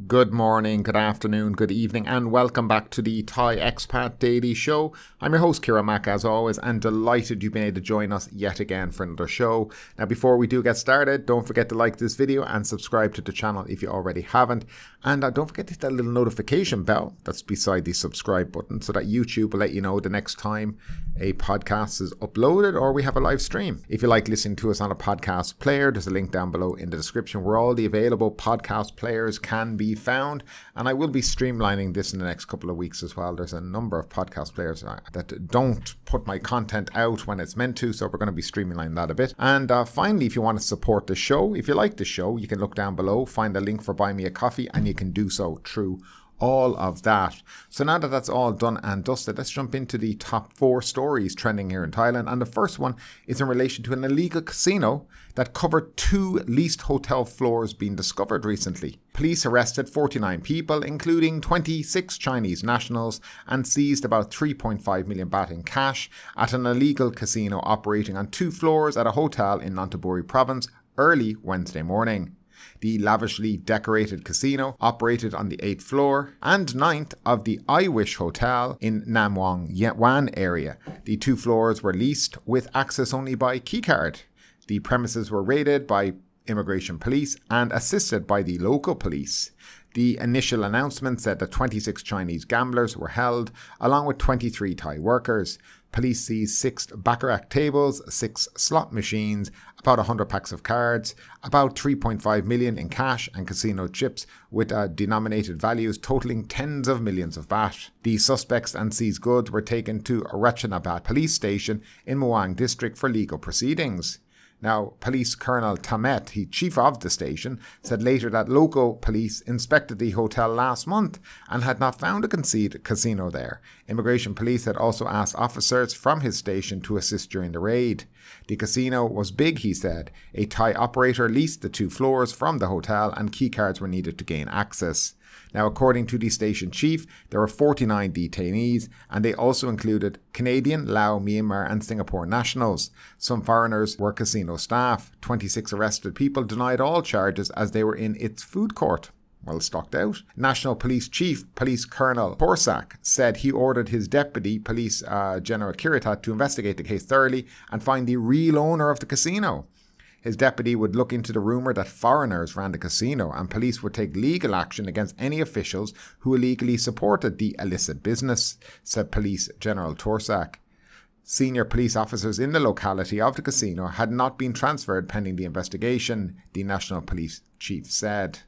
Good morning, good afternoon, good evening, and welcome back to the Thai Expat Daily Show. I'm your host, Kira Mack, as always, and delighted you've been able to join us yet again for another show. Now, before we do get started, don't forget to like this video and subscribe to the channel if you already haven't. And don't forget to hit that little notification bell that's beside the subscribe button so that YouTube will let you know the next time a podcast is uploaded or we have a live stream. If you like listening to us on a podcast player, there's a link down below in the description where all the available podcast players can be found, and I will be streamlining this in the next couple of weeks as well. There's a number of podcast players that don't put my content out when it's meant to, so we're going to be streamlining that a bit. And finally, if you want to support the show, if you like the show, you can look down below, find the link for Buy Me a Coffee, and you can do so through all of that. So now that that's all done and dusted, let's jump into the top 4 stories trending here in Thailand. And the first one is in relation to an illegal casino that covered 2 leased hotel floors being discovered recently. Police arrested 49 people, including 26 Chinese nationals, and seized about 3.5 million baht in cash at an illegal casino operating on 2 floors at a hotel in Nonthaburi province early Wednesday morning. The lavishly decorated casino operated on the 8th floor and 9th of the I Wish Hotel in Nam Wang Wan area. The 2 floors were leased with access only by keycard. The premises were raided by immigration police and assisted by the local police. The initial announcement said that 26 Chinese gamblers were held, along with 23 Thai workers. Police seized 6 baccarat tables, 6 slot machines, about 100 packs of cards, about 3.5 million in cash and casino chips with denominated values totaling tens of millions of baht. The suspects and seized goods were taken to Ratchanabad police station in Muang district for legal proceedings. Now, Police Colonel Tamet, the chief of the station, said later that local police inspected the hotel last month and had not found a casino there. Immigration police had also asked officers from his station to assist during the raid. The casino was big, he said. A Thai operator leased the 2 floors from the hotel and keycards were needed to gain access. Now, according to the station chief, there were 49 detainees, and they also included Canadian, Lao, Myanmar and Singapore nationals. Some foreigners were casino staff. 26 arrested people denied all charges as they were in its food court. Well stocked out. National Police Chief Police Colonel Porsak said he ordered his Deputy Police General Kiritat to investigate the case thoroughly and find the real owner of the casino. His deputy would look into the rumour that foreigners ran the casino, and police would take legal action against any officials who illegally supported the illicit business, said Police General Torsak. Senior police officers in the locality of the casino had not been transferred pending the investigation, the National Police Chief said.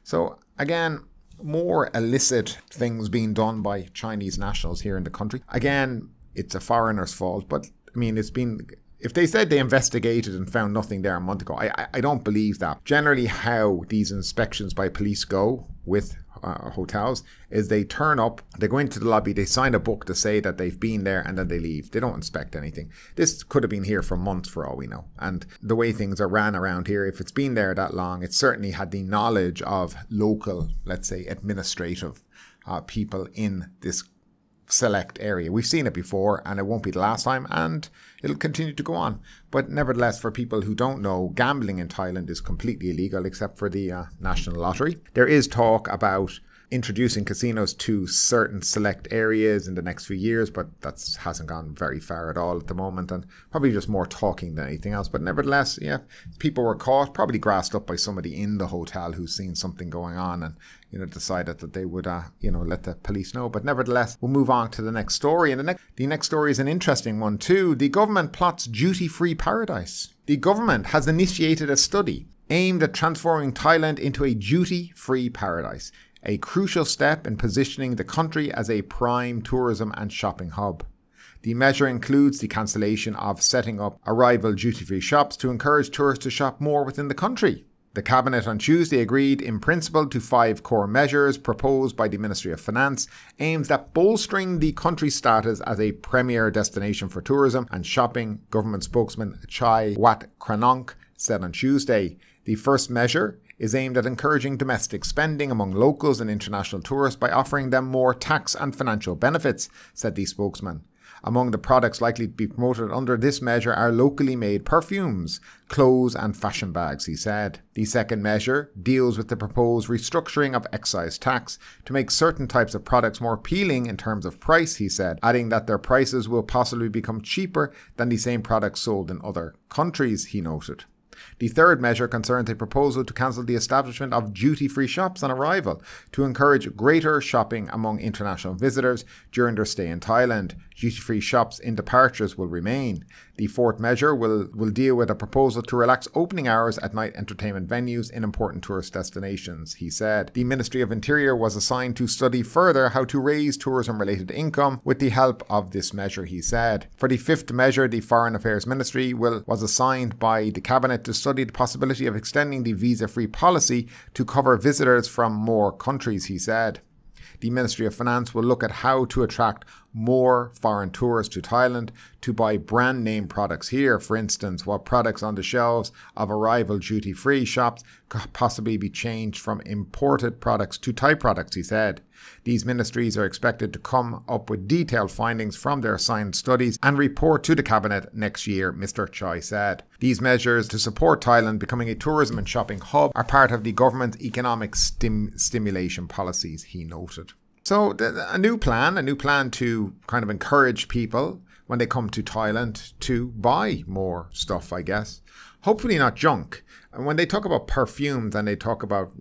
So, again, more illicit things being done by Chinese nationals here in the country. Again, it's a foreigner's fault, but, I mean, it's been... If they said they investigated and found nothing there a month ago, I don't believe that. Generally, how these inspections by police go with hotels is they turn up, they go into the lobby, they sign a book to say that they've been there, and then they leave. They don't inspect anything. This could have been here for months for all we know. And the way things are ran around here, if it's been there that long, it certainly had the knowledge of local, let's say, administrative people in this select area. We've seen it before and it won't be the last time, and it'll continue to go on. But nevertheless, for people who don't know, gambling in Thailand is completely illegal except for the National Lottery. There is talk about introducing casinos to certain select areas in the next few years, but that hasn't gone very far at all at the moment, and probably just more talking than anything else. But nevertheless, yeah, people were caught, probably grassed up by somebody in the hotel who's seen something going on and decided that they would let the police know. But nevertheless, we'll move on to the next story. And the next story is an interesting one too. The government plots duty-free paradise. The government has initiated a study aimed at transforming Thailand into a duty-free paradise, a crucial step in positioning the country as a prime tourism and shopping hub. The measure includes the cancellation of setting up arrival duty-free shops to encourage tourists to shop more within the country. The Cabinet on Tuesday agreed in principle to 5 core measures proposed by the Ministry of Finance aimed at bolstering the country's status as a premier destination for tourism and shopping, government spokesman Chai Wat Kranonk said on Tuesday. The first measure is aimed at encouraging domestic spending among locals and international tourists by offering them more tax and financial benefits, said the spokesman. Among the products likely to be promoted under this measure are locally made perfumes, clothes and fashion bags, he said. The second measure deals with the proposed restructuring of excise tax to make certain types of products more appealing in terms of price, he said, adding that their prices will possibly become cheaper than the same products sold in other countries, he noted. The third measure concerns a proposal to cancel the establishment of duty-free shops on arrival to encourage greater shopping among international visitors during their stay in Thailand. Duty-free shops in departures will remain. The fourth measure will deal with a proposal to relax opening hours at night entertainment venues in important tourist destinations, he said. The Ministry of Interior was assigned to study further how to raise tourism-related income with the help of this measure, he said. For the fifth measure, the Foreign Affairs Ministry was assigned by the Cabinet to study the possibility of extending the visa-free policy to cover visitors from more countries, he said. The Ministry of Finance will look at how to attract more foreign tourists to Thailand to buy brand name products here. For instance, what products on the shelves of arrival duty-free shops could possibly be changed from imported products to Thai products, he said. These ministries are expected to come up with detailed findings from their assigned studies and report to the Cabinet next year, Mr. Choi said. These measures to support Thailand becoming a tourism and shopping hub are part of the government's economic stimulation policies, he noted. So a new plan to kind of encourage people when they come to Thailand to buy more stuff, I guess. Hopefully not junk. And when they talk about perfumes and they talk about,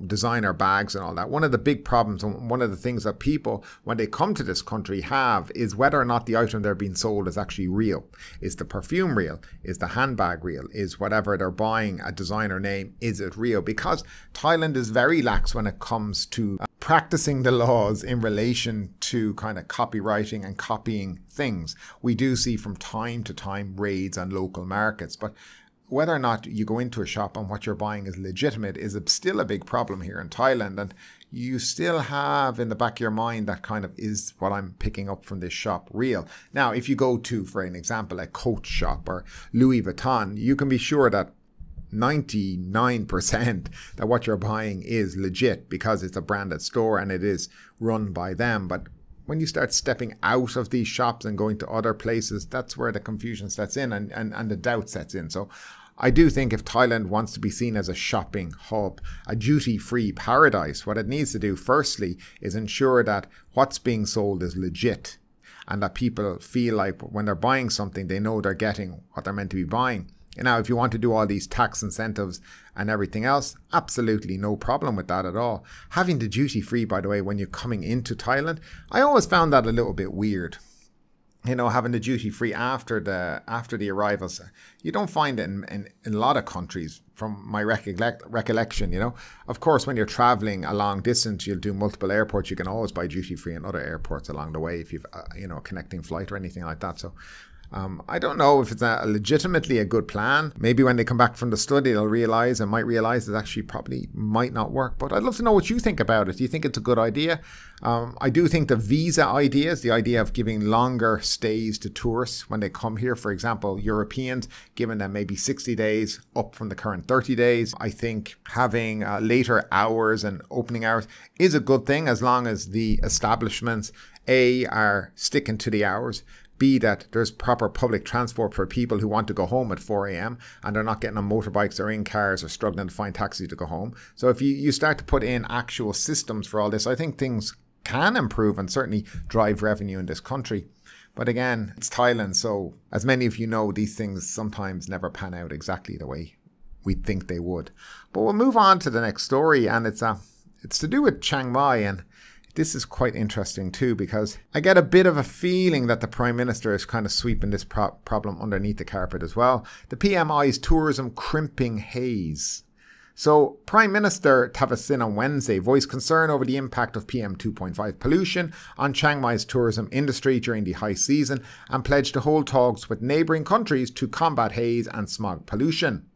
designer bags and all that, one of the big problems and one of the things that people, when they come to this country, have is whether or not the item they're being sold is actually real. Is the perfume real? Is the handbag real? Is whatever they're buying a designer name, is it real? Because Thailand is very lax when it comes to practicing the laws in relation to kind of copywriting and copying things. We do see from time to time raids on local markets, but whether or not you go into a shop and what you're buying is legitimate is still a big problem here in Thailand. And you still have in the back of your mind that kind of, is what I'm picking up from this shop real? Now, if you go to, for an example, a Coach shop or Louis Vuitton, you can be sure that 99% that what you're buying is legit because it's a branded store and it is run by them. But when you start stepping out of these shops and going to other places, that's where the confusion sets in and the doubt sets in. So I do think if Thailand wants to be seen as a shopping hub, a duty-free paradise, what it needs to do firstly is ensure that what's being sold is legit and that people feel like when they're buying something, they know they're getting what they're meant to be buying. And now, if you want to do all these tax incentives and everything else, absolutely no problem with that at all. Having the duty-free, by the way, when you're coming into Thailand, I always found that a little bit weird. Having the duty-free after the arrivals. You don't find it in a lot of countries, from my recollection, Of course, when you're traveling a long distance, you'll do multiple airports. You can always buy duty-free in other airports along the way if you've, a connecting flight or anything like that. So I don't know if it's legitimately a good plan. Maybe when they come back from the study, they'll might realize it actually probably might not work. But I'd love to know what you think about it. Do you think it's a good idea? I do think the visa ideas, the idea of giving longer stays to tourists when they come here, for example, Europeans, giving them maybe 60 days up from the current 30 days. I think having later hours and opening hours is a good thing as long as the establishments, A, are sticking to the hours, B, that there's proper public transport for people who want to go home at 4 a.m. and they're not getting on motorbikes or in cars or struggling to find taxis to go home. So if you start to put in actual systems for all this, I think things can improve and certainly drive revenue in this country. But again, it's Thailand, so as many of you know, these things sometimes never pan out exactly the way we think they would. But we'll move on to the next story, and it's to do with Chiang Mai, and this is quite interesting too, because I get a bit of a feeling that the Prime Minister is kind of sweeping this problem underneath the carpet as well. The PMI's tourism-crimping haze. So Prime Minister Thavisin on Wednesday voiced concern over the impact of PM 2.5 pollution on Chiang Mai's tourism industry during the high season and pledged to hold talks with neighbouring countries to combat haze and smog pollution.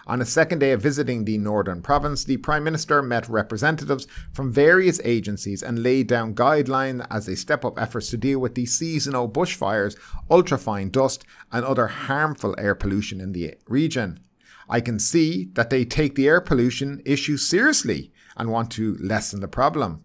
On the second day of visiting the northern province, the Prime Minister met representatives from various agencies and laid down guidelines as they step up efforts to deal with the seasonal bushfires, ultrafine dust and other harmful air pollution in the region. I can see that they take the air pollution issue seriously and want to lessen the problem.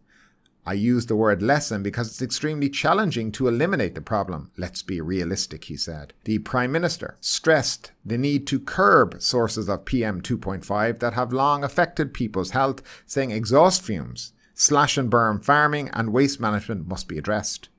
I use the word lessen because it's extremely challenging to eliminate the problem. Let's be realistic, he said. The Prime Minister stressed the need to curb sources of PM 2.5 that have long affected people's health, saying exhaust fumes, slash and burn farming and waste management must be addressed.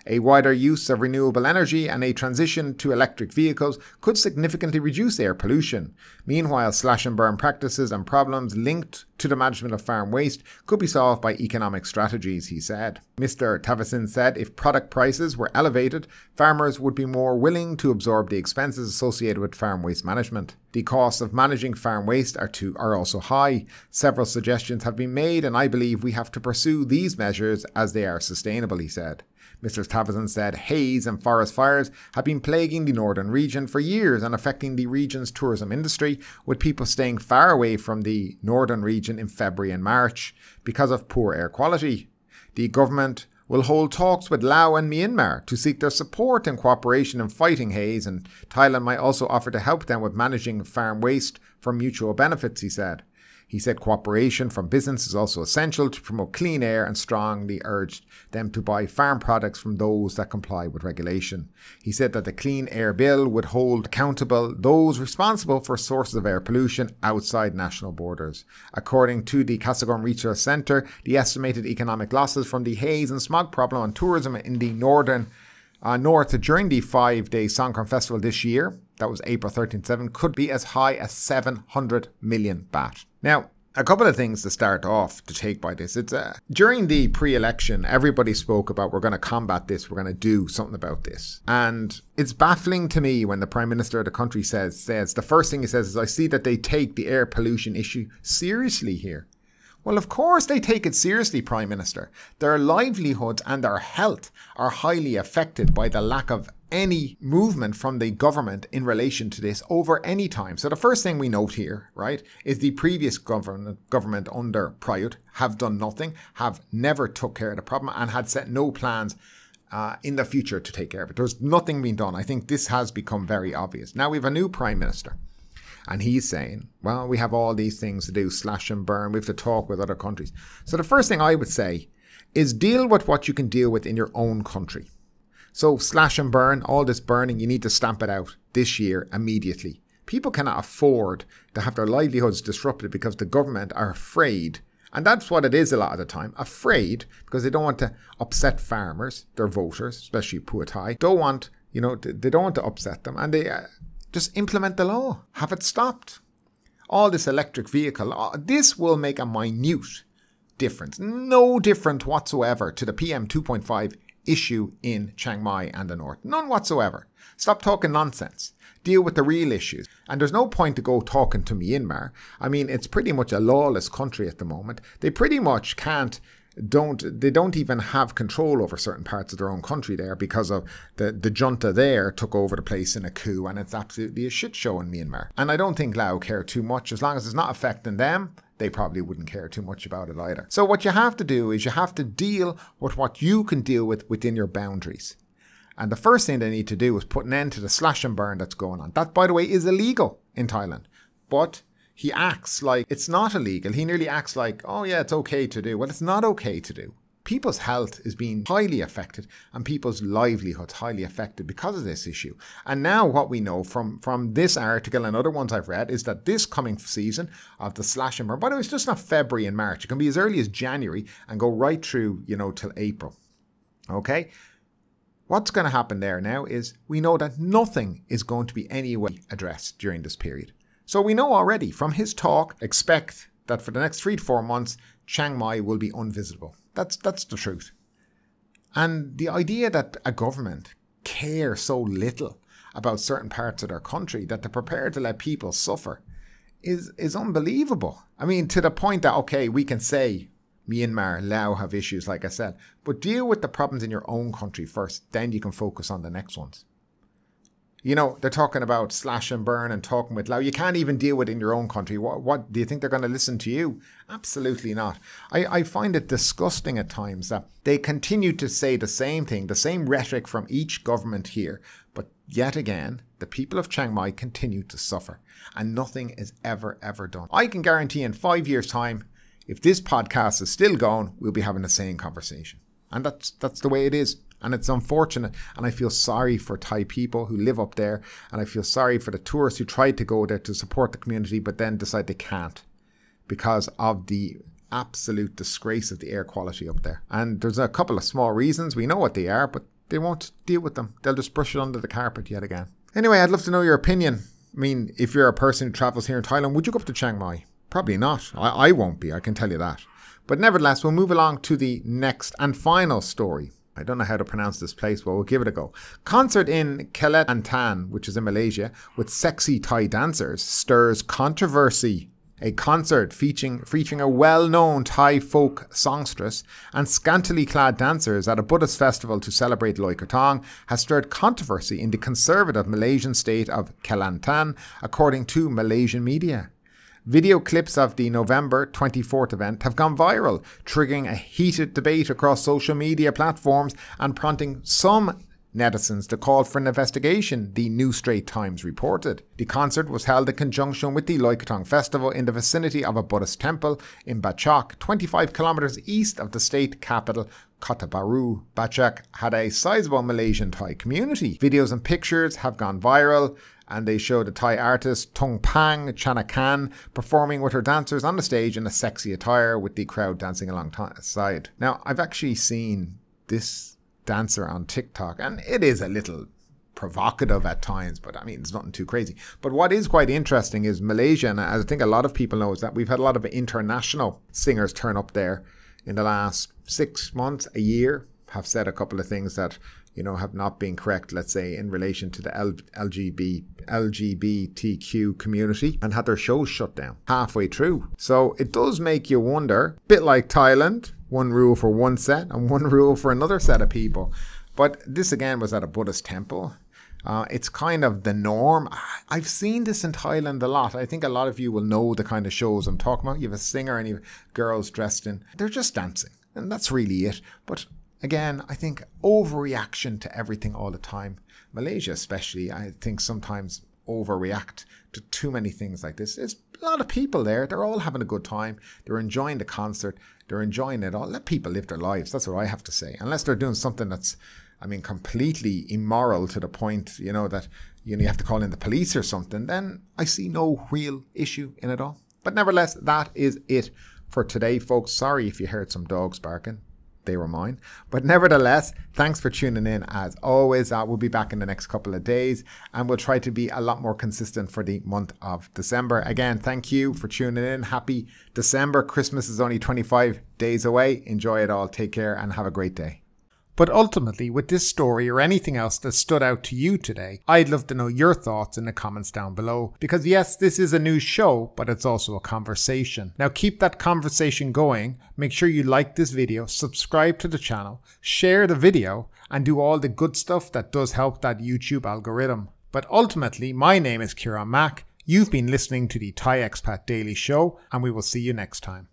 A wider use of renewable energy and a transition to electric vehicles could significantly reduce air pollution. Meanwhile, slash and burn practices and problems linked to the management of farm waste could be solved by economic strategies, he said. Mr. Thavisin said if product prices were elevated, farmers would be more willing to absorb the expenses associated with farm waste management. The costs of managing farm waste are also high. Several suggestions have been made, and I believe we have to pursue these measures as they are sustainable, he said. Mr. Thavisin said haze and forest fires have been plaguing the northern region for years and affecting the region's tourism industry, with people staying far away from the northern region in February and March because of poor air quality. The government will hold talks with Laos and Myanmar to seek their support and cooperation in fighting haze, and Thailand might also offer to help them with managing farm waste for mutual benefits, he said. He said cooperation from business is also essential to promote clean air and strongly urged them to buy farm products from those that comply with regulation. He said that the Clean Air Bill would hold accountable those responsible for sources of air pollution outside national borders. According to the Kasagorn Research Centre, the estimated economic losses from the haze and smog problem on tourism in the north during the 5-day Songkran Festival this year, that was April 13-7, could be as high as 700 million baht. Now, a couple of things to start off to take by this. During the pre-election, everybody spoke about we're going to combat this, we're going to do something about this. And it's baffling to me when the Prime Minister of the country says the first thing he says is, I see that they take the air pollution issue seriously here. Well, of course they take it seriously, Prime Minister. Their livelihoods and their health are highly affected by the lack of any movement from the government in relation to this over any time. So the first thing we note here, right, is the previous government under Prayut have done nothing, have never took care of the problem and had set no plans in the future to take care of it. There's nothing being done. I think this has become very obvious. Now we have a new Prime Minister. And he's saying, well, we have all these things to do, slash and burn, we have to talk with other countries. So the first thing I would say is deal with what you can deal with in your own country. So slash and burn, all this burning, you need to stamp it out this year immediately. People cannot afford to have their livelihoods disrupted because the government are afraid. And that's what it is a lot of the time, afraid, because they don't want to upset farmers, their voters, especially Pattaya. They don't want to upset them, and they just implement the law, have it stopped. All this electric vehicle, this will make a minute difference, no different whatsoever to the PM 2.5 issue in Chiang Mai and the north, none whatsoever. Stop talking nonsense. Deal with the real issues. And there's no point to go talking to Myanmar. I mean, it's pretty much a lawless country at the moment. They pretty much they don't even have control over certain parts of their own country there because of the junta there took over the place in a coup, and it's absolutely a shit show in Myanmar. And I don't think Laos care too much. As long as it's not affecting them, they probably wouldn't care too much about it either. So what you have to do is you have to deal with what you can deal with within your boundaries. And the first thing they need to do is put an end to the slash and burn that's going on. That, by the way, is illegal in Thailand. But he acts like it's not illegal. He nearly acts like, oh yeah, it's okay to do. Well, it's not okay to do. People's health is being highly affected and people's livelihoods highly affected because of this issue. And now what we know from this article and other ones I've read is that this coming season of the slash and burn, by the way, it's just not February and March. It can be as early as January and go right through, till April. Okay? What's going to happen there now is we know that nothing is going to be anyway addressed during this period. So we know already from his talk, expect that for the next 3 to 4 months, Chiang Mai will be unvisitable. That's the truth. And the idea that a government cares so little about certain parts of their country that they're prepared to let people suffer is unbelievable. I mean, to the point that, okay, we can say Myanmar, Laos have issues, like I said, but deal with the problems in your own country first, then you can focus on the next ones. They're talking about slash and burn and talking with Laos. You can't even deal with it in your own country. What do you think they're going to listen to you? Absolutely not. I find it disgusting at times that they continue to say the same thing, the same rhetoric from each government here. But yet again, the people of Chiang Mai continue to suffer and nothing is ever done. I can guarantee in 5 years' time, if this podcast is still going, we'll be having the same conversation. And that's the way it is. And it's unfortunate. And I feel sorry for Thai people who live up there. And I feel sorry for the tourists who tried to go there to support the community, but then decide they can't because of the absolute disgrace of the air quality up there. And there's a couple of small reasons. We know what they are, but they won't deal with them. They'll just brush it under the carpet yet again. Anyway, I'd love to know your opinion. I mean, if you're a person who travels here in Thailand, would you go up to Chiang Mai? Probably not. I won't be, I can tell you that. But nevertheless, we'll move along to the next and final story. I don't know how to pronounce this place, but we'll give it a go. Concert in Kelantan, which is in Malaysia, with sexy Thai dancers stirs controversy. A concert featuring a well-known Thai folk songstress and scantily clad dancers at a Buddhist festival to celebrate Loy Krathong has stirred controversy in the conservative Malaysian state of Kelantan, according to Malaysian media. Video clips of the November 24th event have gone viral, triggering a heated debate across social media platforms and prompting some netizens to call for an investigation, the New Straits Times reported. The concert was held in conjunction with the Loy Krathong festival in the vicinity of a Buddhist temple in Bangkok, 25 kilometers east of the state capital, Kota Bharu. Bangkok had a sizable Malaysian Thai community. Videos and pictures have gone viral, and they show the Thai artist Tung Pang Chanakan performing with her dancers on the stage in a sexy attire with the crowd dancing alongside. Now, I've actually seen this dancer on TikTok, and it is a little provocative at times, but I mean, it's nothing too crazy. But what is quite interesting is Malaysia, and as I think a lot of people know, is that we've had a lot of international singers turn up there in the last 6 months, a year, have said a couple of things that, you know, have not been correct, let's say, in relation to the LGBTQ community, and had their shows shut down halfway through. So it does make you wonder, a bit like Thailand, one rule for one set and one rule for another set of people. But this again was at a Buddhist temple. It's kind of the norm. I've seen this in Thailand a lot. I think a lot of you will know the kind of shows I'm talking about. You have a singer and you have girls dressed in, they're just dancing, and that's really it. But again, I think overreaction to everything all the time. Malaysia especially, I think sometimes overreact to too many things like this. There's a lot of people there. They're all having a good time. They're enjoying the concert. They're enjoying it all. Let people live their lives. That's what I have to say. Unless they're doing something that's, I mean, completely immoral to the point, you know, that you have to call in the police or something, then I see no real issue in it all. But nevertheless, that is it for today, folks. Sorry if you heard some dogs barking. They were mine. But nevertheless, thanks for tuning in as always. We'll be back in the next couple of days, and we'll try to be a lot more consistent for the month of December. Again, thank you for tuning in. Happy December. Christmas is only 25 days away. Enjoy it all. Take care and have a great day. But ultimately, with this story or anything else that stood out to you today, I'd love to know your thoughts in the comments down below. Because yes, this is a news show, but it's also a conversation. Now keep that conversation going. Make sure you like this video, subscribe to the channel, share the video, and do all the good stuff that does help that YouTube algorithm. But ultimately, my name is Kieran Mack. You've been listening to the Thai Expat Daily Show, and we will see you next time.